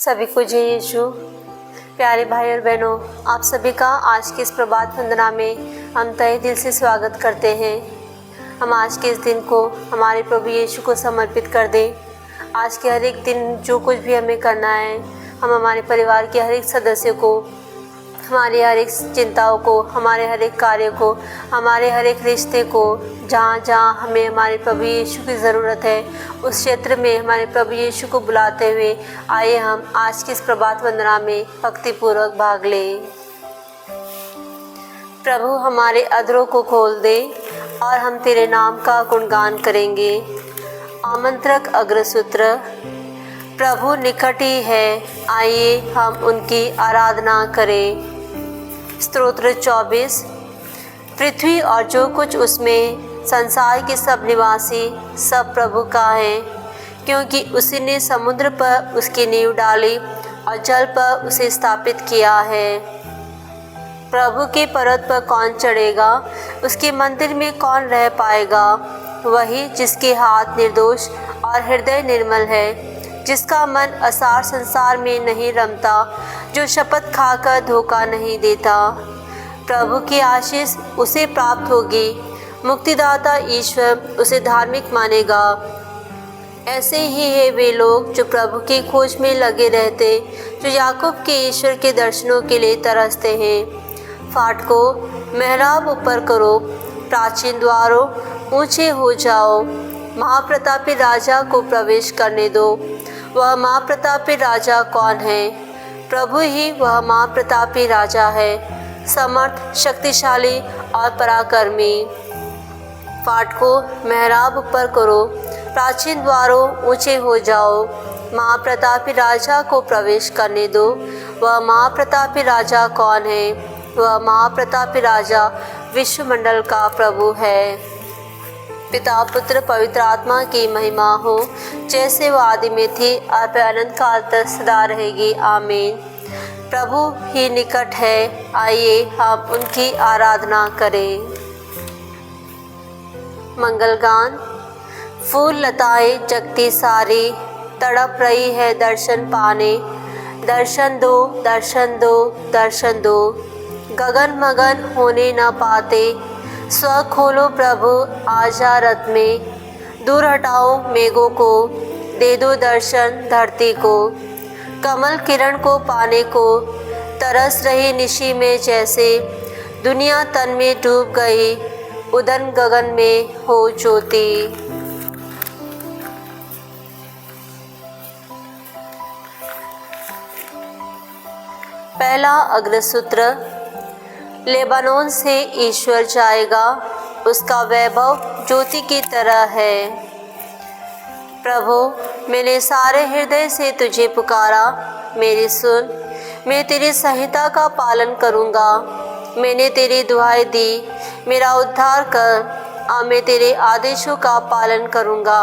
सभी को जय यीशु। प्यारे भाई और बहनों, आप सभी का आज की इस प्रभात वंदना में हम तहे दिल से स्वागत करते हैं। हम आज के इस दिन को हमारे प्रभु यीशु को समर्पित कर दें। आज के हर एक दिन जो कुछ भी हमें करना है, हम हमारे परिवार के हर एक सदस्य को, हमारी हर एक चिंताओं को, हमारे हर एक कार्य को, हमारे हर एक रिश्ते को, जहाँ जहाँ हमें हमारे प्रभु यीशु की ज़रूरत है, उस क्षेत्र में हमारे प्रभु यीशु को बुलाते हुए आइए हम आज की इस प्रभात वंदना में भक्तिपूर्वक भाग लें। प्रभु हमारे अधरों को खोल दे और हम तेरे नाम का गुणगान करेंगे। आमंत्रक अग्रसूत्र। प्रभु निकट ही है, आइए हम उनकी आराधना करें। स्तोत्र 24। पृथ्वी और जो कुछ उसमें, संसार के सब निवासी, सब प्रभु का है, क्योंकि उसी ने समुद्र पर उसकी नींव डाली और जल पर उसे स्थापित किया है। प्रभु के पर्वत पर कौन चढ़ेगा, उसके मंदिर में कौन रह पाएगा? वही जिसके हाथ निर्दोष और हृदय निर्मल है, जिसका मन असार संसार में नहीं रमता, जो शपथ खाकर धोखा नहीं देता। प्रभु की आशीष उसे प्राप्त होगी, मुक्तिदाता ईश्वर उसे धार्मिक मानेगा। ऐसे ही है वे लोग जो प्रभु की खोज में लगे रहते, जो याकूब के ईश्वर के दर्शनों के लिए तरसते हैं। फाटकों, मेहराब ऊपर करो, प्राचीन द्वारों ऊंचे हो जाओ। महाप्रतापी राजा को प्रवेश करने दो। वह महाप्रतापी राजा कौन है? प्रभु ही वह महाप्रतापी राजा है, समर्थ, शक्तिशाली और पराक्रमी। फाटकों, मेहराब ऊपर करो, प्राचीन द्वारों ऊंचे हो जाओ। महाप्रतापी राजा को प्रवेश करने दो। वह महाप्रतापी राजा कौन है? वह महाप्रतापी राजा विश्वमंडल का प्रभु है। पिता, पुत्र, पवित्र आत्मा की महिमा हो, जैसे वो आदि में थी, अब अनंत काल तक सदा रहेगी। आमीन। प्रभु ही निकट है, आइए हम उनकी आराधना करें। मंगल गान। फूल लताएं जगती सारी, तड़प रही है दर्शन पाने। दर्शन दो, दर्शन दो, दर्शन दो, गगन मगन होने न पाते। स्व खोलो प्रभु आजा रथ में, दूर हटाओ मेघों को, दे दो दर्शन धरती को। कमल किरण को पाने को तरस रही निशी में, जैसे दुनिया तन में डूब गई, उदन गगन में हो ज्योति। पहला अग्रसूत्र। लेबानोन से ईश्वर जाएगा, उसका वैभव ज्योति की तरह है। प्रभु, मैंने सारे हृदय से तुझे पुकारा, मेरी सुन। मैं तेरी संहिता का पालन करूँगा। मैंने तेरी दुहाई दी, मेरा उद्धार कर। मैं तेरे आदेशों का पालन करूँगा।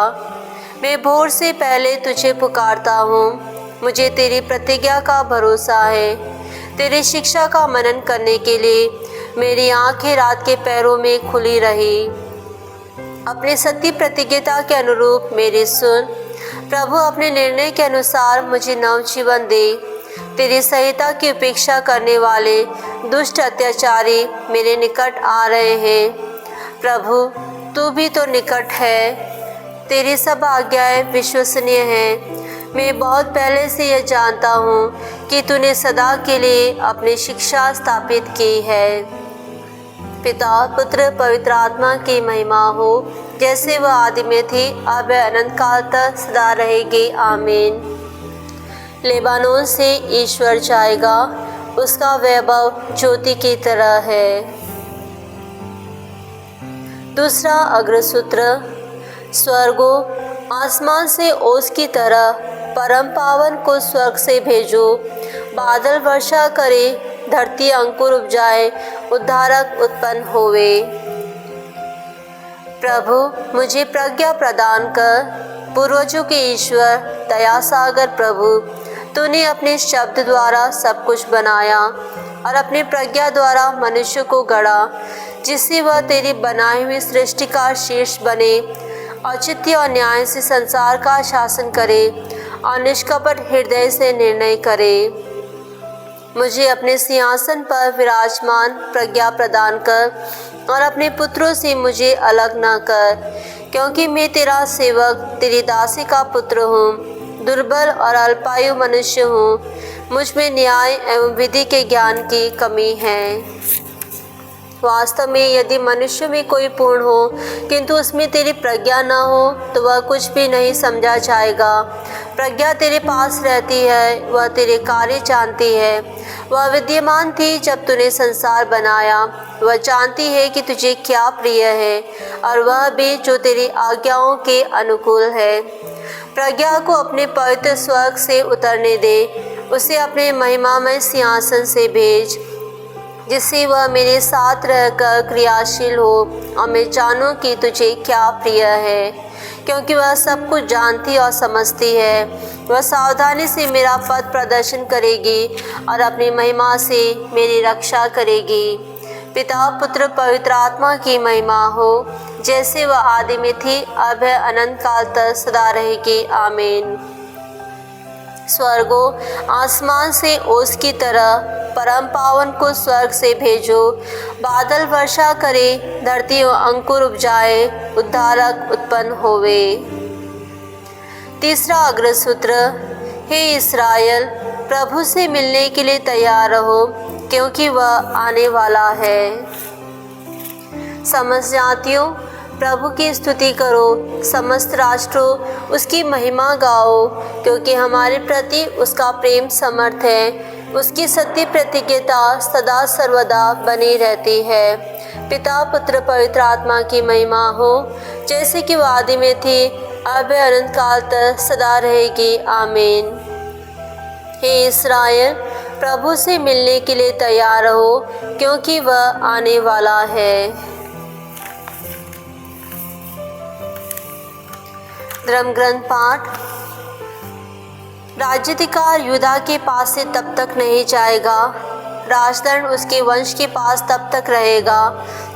मैं भोर से पहले तुझे पुकारता हूँ, मुझे तेरी प्रतिज्ञा का भरोसा है। तेरी शिक्षा का मनन करने के लिए मेरी आँखें रात के पैरों में खुली रही। अपने सत्य प्रतिज्ञता के अनुरूप मेरी सुन। प्रभु, अपने निर्णय के अनुसार मुझे नव जीवन दे। तेरी संहिता की उपेक्षा करने वाले दुष्ट अत्याचारी मेरे निकट आ रहे हैं। प्रभु, तू भी तो निकट है। तेरी सब आज्ञाएं विश्वसनीय हैं। मैं बहुत पहले से यह जानता हूँ कि तूने सदा के लिए अपनी शिक्षा स्थापित की है। पिता, पुत्र, पवित्र आत्मा की महिमा हो, जैसे वह आदि में थी, अब अनंत काल तक सदा रहेगी। आमीन। लेबानोन से ईश्वर जाएगा, उसका वैभव ज्योति की तरह है। दूसरा अग्रसूत्र। स्वर्गों, आसमान से ओस की तरह परम पावन को स्वर्ग से भेजो। बादल वर्षा करे, धरती अंकुर उपजाए, उद्धारक उत्पन्न होवे। प्रभु, मुझे प्रज्ञा प्रदान कर। पूर्वजों के ईश्वर, दया सागर प्रभु, तूने अपने शब्द द्वारा सब कुछ बनाया और अपनी प्रज्ञा द्वारा मनुष्य को गढ़ा, जिससे वह तेरी बनाई हुई सृष्टि का शीर्ष बने, औचित्य और न्याय से संसार का शासन करे और निष्कपट हृदय से निर्णय करे। मुझे अपने सिंहासन पर विराजमान प्रज्ञा प्रदान कर और अपने पुत्रों से मुझे अलग न कर, क्योंकि मैं तेरा सेवक तेरी दासी का पुत्र हूँ, दुर्बल और अल्पायु मनुष्य हूँ। मुझ में न्याय एवं विधि के ज्ञान की कमी है। वास्तव में यदि मनुष्य में कोई पूर्ण हो किंतु उसमें तेरी प्रज्ञा न हो तो वह कुछ भी नहीं समझा जाएगा। प्रज्ञा तेरे पास रहती है, वह तेरे कार्य जानती है। वह विद्यमान थी जब तूने संसार बनाया, वह जानती है कि तुझे क्या प्रिय है और वह भी जो तेरी आज्ञाओं के अनुकूल है। प्रज्ञा को अपने पवित्र स्वर्ग से उतरने दे, उसे अपने महिमामय सिंहासन से भेज, जिससे वह मेरे साथ रहकर क्रियाशील हो और मैं जानूं कि तुझे क्या प्रिय है, क्योंकि वह सब कुछ जानती और समझती है। वह सावधानी से मेरा पथ प्रदर्शन करेगी और अपनी महिमा से मेरी रक्षा करेगी। पिता पुत्र पवित्र आत्मा की महिमा हो, जैसे वह आदि में थी, अब है, अनंत काल तक सदा रहेगी। आमीन। स्वर्गो आसमान से ओस की तरह परम पावन को स्वर्ग से भेजो। बादल वर्षा करे, धरती और अंकुर उपजाए, उद्धारक उत्पन्न होवे। तीसरा अग्रसूत्र। हे इस्राएल, प्रभु से मिलने के लिए तैयार रहो, क्योंकि वह आने वाला है। समस्त जातियों, प्रभु की स्तुति करो। समस्त राष्ट्रों, उसकी महिमा गाओ, क्योंकि हमारे प्रति उसका प्रेम समर्थ है। उसकी सत्य प्रतिज्ञता सदा सर्वदा बनी रहती है। पिता पुत्र पवित्र आत्मा की महिमा हो, जैसे कि वह आदि में थी, अब अनंत काल तक सदा रहेगी। आमीन। हे इस्राएल, प्रभु से मिलने के लिए तैयार रहो, क्योंकि वह आने वाला है। धर्म ग्रंथ पाठ। राज्याधिकार यूदा के पास से तब तक नहीं जाएगा, राजदंड उसके वंश के पास तब तक रहेगा,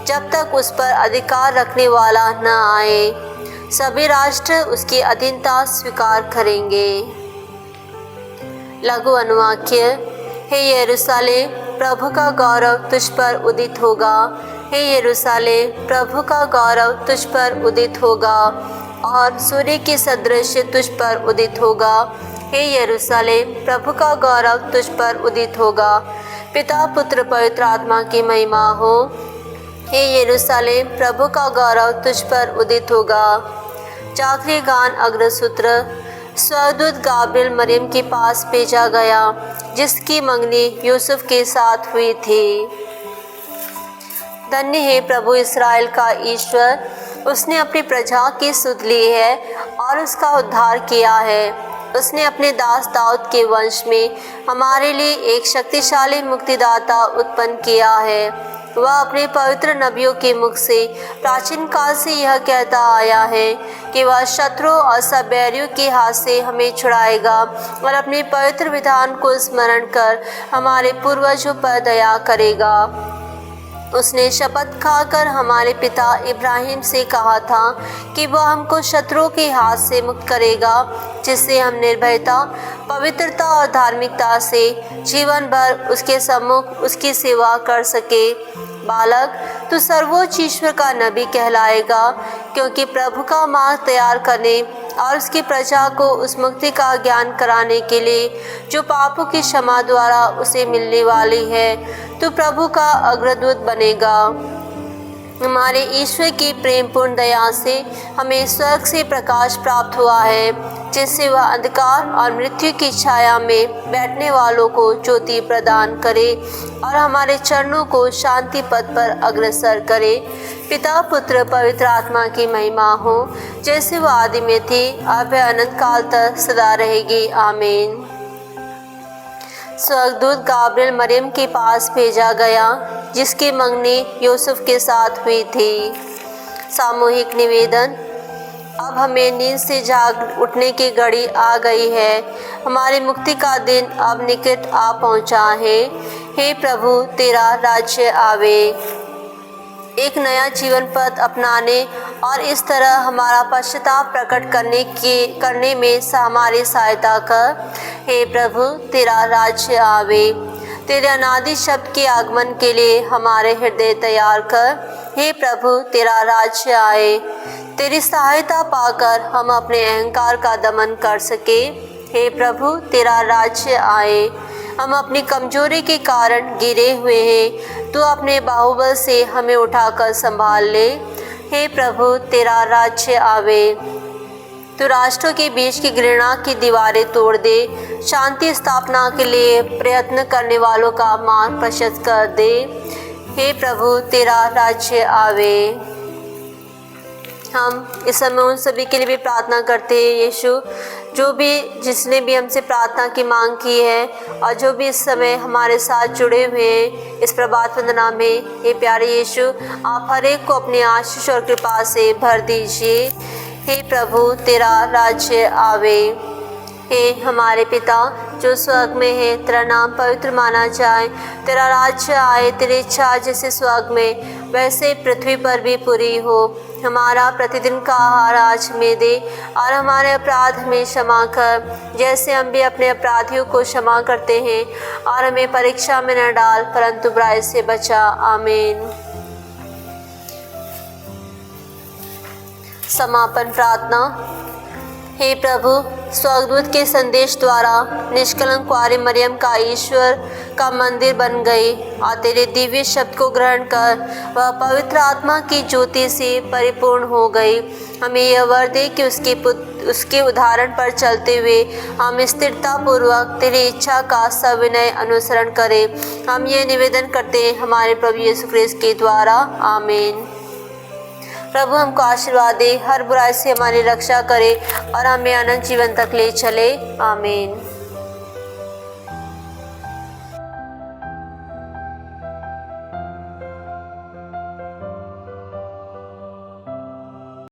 जब तक उस पर अधिकार रखने वाला न आए। सभी राष्ट्र उसकी अधीनता स्वीकार करेंगे। लघु अनुवाक्य। हे यरूशलेम, प्रभु का गौरव तुझ पर उदित होगा। हे यरूशलेम, प्रभु का गौरव तुझ पर उदित होगा और सूर्य के सदृश तुझ पर उदित होगा। हे यरूशलेम, प्रभु का गौरव तुझ पर उदित होगा। पिता पुत्र पवित्र आत्मा की महिमा हो। हे यरूशलेम, प्रभु का गौरव तुझ पर उदित होगा। जागरी गान अग्रसूत्र। स्वर्गदूत गाब्रिएल मरियम के पास भेजा गया, जिसकी मंगनी यूसुफ के साथ हुई थी। धन्य है प्रभु इस्राएल का ईश्वर, उसने अपनी प्रजा की सुध ली है और उसका उद्धार किया है। उसने अपने दास दाऊद के वंश में हमारे लिए एक शक्तिशाली मुक्तिदाता उत्पन्न किया है। वह अपने पवित्र नबियों के मुख से प्राचीन काल से यह कहता आया है कि वह शत्रुओं और सब बैरियों के हाथ से हमें छुड़ाएगा और अपने पवित्र विधान को स्मरण कर हमारे पूर्वजों पर दया करेगा। उसने शपथ खाकर हमारे पिता इब्राहिम से कहा था कि वह हमको शत्रुओं के हाथ से मुक्त करेगा, जिससे हम निर्भयता, पवित्रता और धार्मिकता से जीवन भर उसके सम्मुख उसकी सेवा कर सके। बालक, तू सर्वोच्च ईश्वर का नबी कहलाएगा, क्योंकि प्रभु का मार्ग तैयार करने और उसकी प्रजा को उस मुक्ति का ज्ञान कराने के लिए जो पापों की क्षमा द्वारा उसे मिलने वाली है, तू प्रभु का अग्रदूत बनेगा। हमारे ईश्वर की प्रेमपूर्ण दया से हमें स्वर्ग से प्रकाश प्राप्त हुआ है, जिससे वह अंधकार और मृत्यु की छाया में बैठने वालों को ज्योति प्रदान करे और हमारे चरणों को शांति पथ पर अग्रसर करे। पिता पुत्र पवित्र आत्मा की महिमा हो, जैसे वह आदि में थी, अब अनंत काल तक सदा रहेगी। आमीन। स्वर्गदूत गाब्रिएल मरियम के पास भेजा गया, जिसकी मंगनी यूसुफ के साथ हुई थी। सामूहिक निवेदन। अब हमें नींद से जाग उठने की घड़ी आ गई है। हमारी मुक्ति का दिन अब निकट आ पहुंचा है। हे प्रभु, तेरा राज्य आवे। एक नया जीवन पथ अपनाने और इस तरह हमारा पश्चाताप प्रकट करने में हमारी सहायता कर। हे प्रभु, तेरा राज्य आवे। तेरे अनादि शब्द के आगमन के लिए हमारे हृदय तैयार कर। हे प्रभु, तेरा राज्य आए। तेरी सहायता पाकर हम अपने अहंकार का दमन कर सके। हे प्रभु, तेरा राज्य आए। हम अपनी कमजोरी के कारण गिरे हुए हैं, तो अपने बाहुबल से हमें उठाकर संभाल ले। हे प्रभु, तेरा राज्य आवे। तो राष्ट्रों के बीच की घृणा की दीवारें तोड़ दे। शांति स्थापना के लिए प्रयत्न करने वालों का मार्ग प्रशस्त कर दे। हे प्रभु, तेरा राज्य आवे। हम इस समय उन सभी के लिए भी प्रार्थना करते हैं यीशु, जिसने भी हमसे प्रार्थना की मांग की है और जो भी इस समय हमारे साथ जुड़े हुए हैं इस प्रभात वंदना में। हे प्यारे यीशु, आप हर एक को अपनी आशीष और कृपा से भर दीजिए। हे प्रभु, तेरा राज्य आवे। हे हमारे पिता जो स्वर्ग में है, तेरा नाम पवित्र माना जाए। तेरा राज्य आए। तेरी इच्छा जैसे स्वर्ग में वैसे पृथ्वी पर भी पूरी हो। हमारा प्रतिदिन का आहार आज हमें दे और हमारे अपराध हमें क्षमा कर, जैसे हम भी अपने अपराधियों को क्षमा करते हैं। और हमें परीक्षा में न डाल, परंतु बुराई से बचा। आमीन। समापन प्रार्थना। हे प्रभु, स्वर्गदूत के संदेश द्वारा निष्कलंक कुंवारी मरियम का ईश्वर का मंदिर बन गई और तेरे दिव्य शब्द को ग्रहण कर वह पवित्र आत्मा की ज्योति से परिपूर्ण हो गई। हमें यह वर दे कि उसके उदाहरण पर चलते हुए हम स्थिरता पूर्वक तेरी इच्छा का सविनय अनुसरण करें। हम ये निवेदन करते हैं हमारे प्रभु यीशु ख्रिस्त के द्वारा। आमीन। प्रभु हमको आशीर्वाद दे, हर बुराई से हमारी रक्षा करे और हमें अनंत जीवन तक ले चले। आमीन।